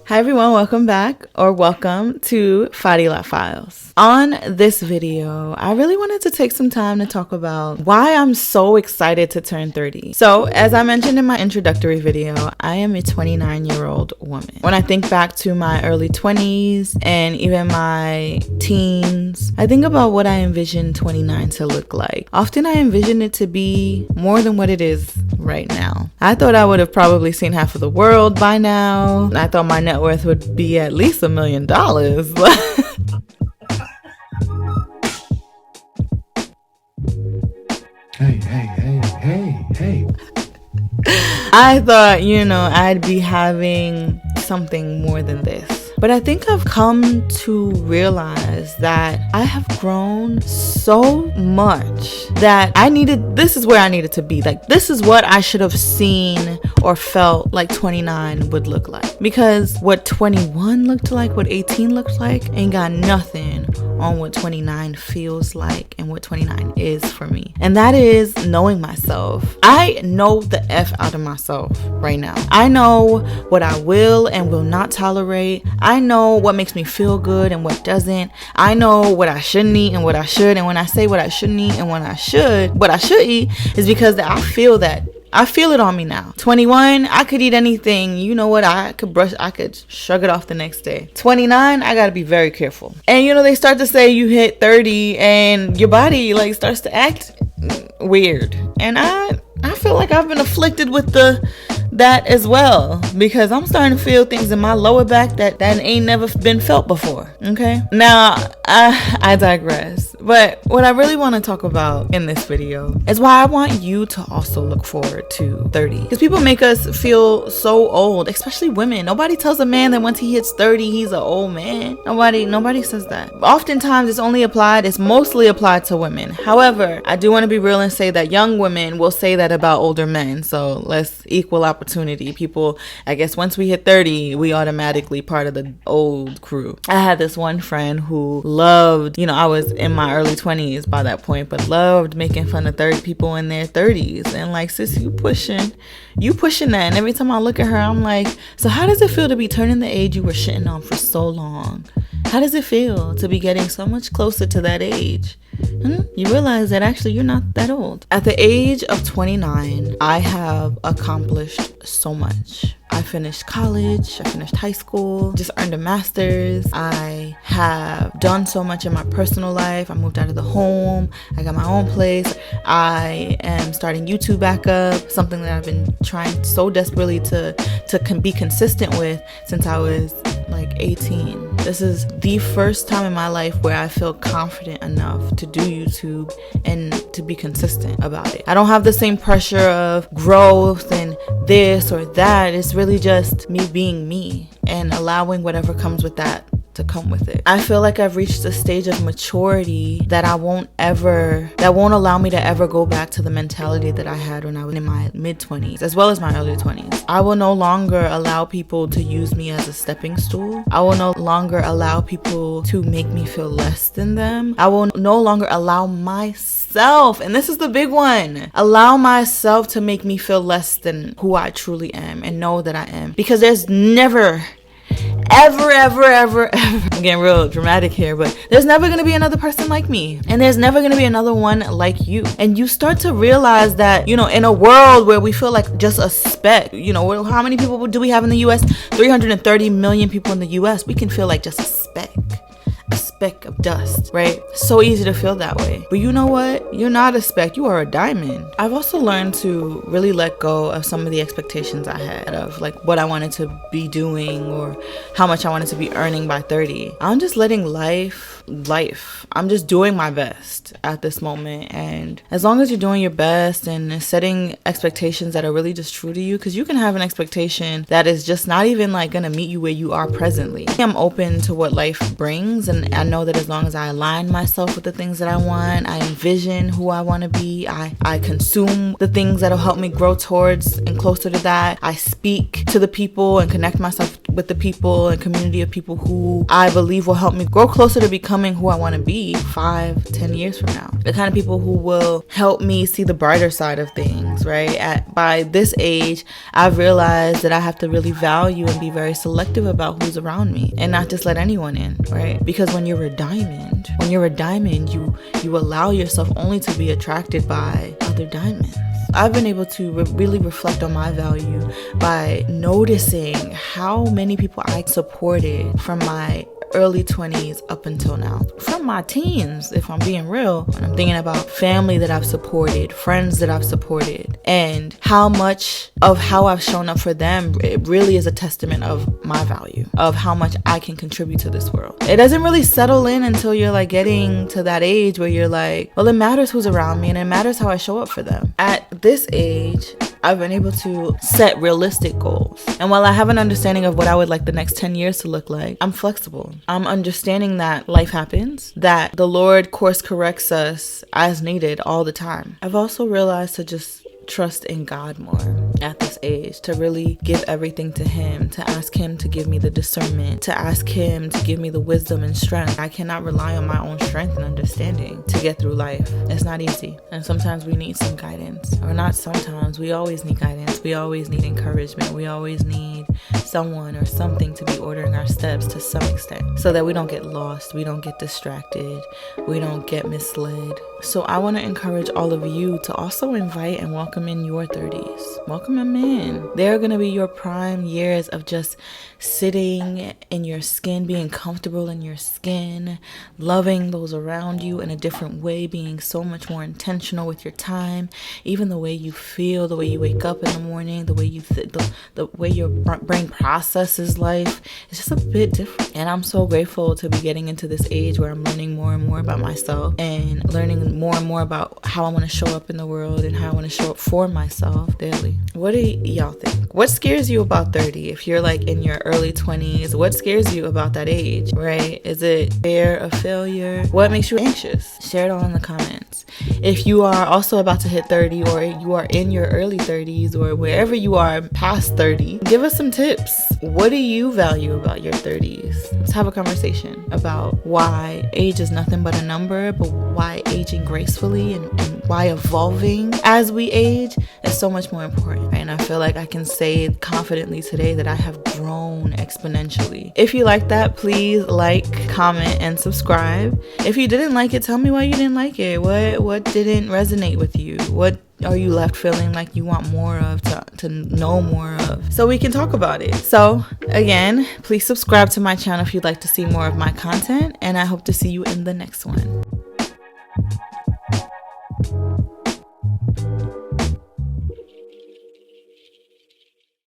Hi everyone, welcome back or welcome to Fadilat Files. On this video, I really wanted to take some time to talk about why I'm so excited to turn 30. So as I mentioned in my introductory video, I am a 29-year-old woman. When I think back to my early 20s and even my teens, I think about what I envisioned 29 to look like. Often I envision it to be more than what it is right now. I thought I would have probably seen half of the world by now. I thought my net worth would be at least $1 million. Hey. I thought, I'd be having something more than this. But I think I've come to realize that I have grown so much that this is where I needed to be. Like, this is what I should have seen or felt like 29 would look like. Because what 21 looked like, what 18 looked like, ain't got nothing on what 29 feels like and what 29 is for me. And that is knowing myself. I know the F out of myself right now. I know what I will and will not tolerate. I know what makes me feel good and what doesn't. I know what I shouldn't eat and what I should. And when I say what I shouldn't eat and what I should eat is because I feel that. I feel it on me now. 21, I could eat anything. You know what? I could shrug it off the next day. 29, I gotta be very careful. And they start to say you hit 30 and your body starts to act weird. And I feel like I've been afflicted with that as well, because I'm starting to feel things in my lower back that ain't never been felt before. Okay, now I digress, but what I really want to talk about in this video is why I want you to also look forward to 30, because people make us feel so old, especially women. Nobody tells a man that once he hits 30 he's an old man. Nobody says that. Oftentimes it's mostly applied to women. However, I do want to be real and say that young women will say that about older men, so let's equal opportunity. People, I guess once we hit 30, we automatically part of the old crew. I had this one friend who loved, I was in my early 20s by that point, but loved making fun of people in their 30s. And like, sis, you pushing that. And every time I look at her, I'm like, so how does it feel to be turning the age you were shitting on for so long? How does it feel to be getting so much closer to that age? You realize that actually you're not that old. At the age of 29, I have accomplished so much. I finished college, I finished high school, just earned a master's. I have done so much in my personal life. I moved out of the home. I got my own place. I am starting YouTube back up, something that I've been trying so desperately to be consistent with since I was like 18. This is the first time in my life where I feel confident enough to do YouTube and to be consistent about it. I don't have the same pressure of growth and this or that. It's really just me being me and allowing whatever comes with that to come with it. I feel like I've reached a stage of maturity that won't allow me to ever go back to the mentality that I had when I was in my mid-20s as well as my early 20s. I will no longer allow people to use me as a stepping stool. I will no longer allow people to make me feel less than them. I will no longer allow myself, and this is the big one, allow myself to make me feel less than who I truly am and know that I am. Because there's never ever I'm getting real dramatic here, but there's never going to be another person like me, and there's never going to be another one like you. And you start to realize that, in a world where we feel like just a speck, how many people do we have in the US? 330 million people in the US. We can feel like just a speck of dust, right? So easy to feel that way. But you know what? You're not a speck, you are a diamond. I've also learned to really let go of some of the expectations I had of like what I wanted to be doing or how much I wanted to be earning by 30. I'm just letting life. I'm just doing my best at this moment. And as long as you're doing your best and setting expectations that are really just true to you, because you can have an expectation that is just not even like gonna meet you where you are presently. I'm open to what life brings, and I know that as long as I align myself with the things that I want, I envision who I want to be, I consume the things that'll help me grow towards and closer to that. I speak to the people and connect myself with the people and community of people who I believe will help me grow closer to becoming who I want to be 5-10 years from now. The kind of people who will help me see the brighter side of things, right? By this age, I've realized that I have to really value and be very selective about who's around me and not just let anyone in, right? Because when you're a diamond, you allow yourself only to be attracted by other diamonds. I've been able to really reflect on my value by noticing how many people I supported from my early 20s up until now. From my teens, if I'm being real, when I'm thinking about family that I've supported, friends that I've supported, and how much of how I've shown up for them, it really is a testament of my value, of how much I can contribute to this world. It doesn't really settle in until you're like getting to that age where you're like, well, it matters who's around me and it matters how I show up for them. At this age, I've been able to set realistic goals. And while I have an understanding of what I would like the next 10 years to look like, I'm flexible. I'm understanding that life happens, that the Lord course corrects us as needed all the time. I've also realized to just trust in God more at this age, to really give everything to Him, to ask Him to give me the discernment, to ask Him to give me the wisdom and strength. I cannot rely on my own strength and understanding to get through life. It's not easy. And sometimes we need some guidance. Or not sometimes, we always need guidance. We always need encouragement. We always need someone or something to be ordering our steps to some extent so that we don't get lost, we don't get distracted, we don't get misled. So I want to encourage all of you to also invite and welcome in your 30s. Welcome them in. They're going to be your prime years of just sitting in your skin, being comfortable in your skin, loving those around you in a different way, being so much more intentional with your time, even the way you feel, the way you wake up in the morning, the way you the way your brain processes life. It's just a bit different. And I'm so grateful to be getting into this age where I'm learning more and more about myself and learning more and more about how I want to show up in the world and how I want to show up for myself daily. What do y'all think? What scares you about 30? If you're like in your early 20s, what scares you about that age, right? Is it fear of failure? What makes you anxious? Share it all in the comments. If you are also about to hit 30 or you are in your early 30s or wherever you are past 30, give us some tips. What do you value about your 30s? Let's have a conversation about why age is nothing but a number, but why aging gracefully and why evolving as we age is so much more important. Right? And I feel like I can say confidently today that I have grown exponentially. If you like that, please like, comment, and subscribe. If you didn't like it, tell me why you didn't like it. What didn't resonate with you? What are you left feeling like you want more of, to know more of, so we can talk about it? So again, please subscribe to my channel if you'd like to see more of my content, and I hope to see you in the next one.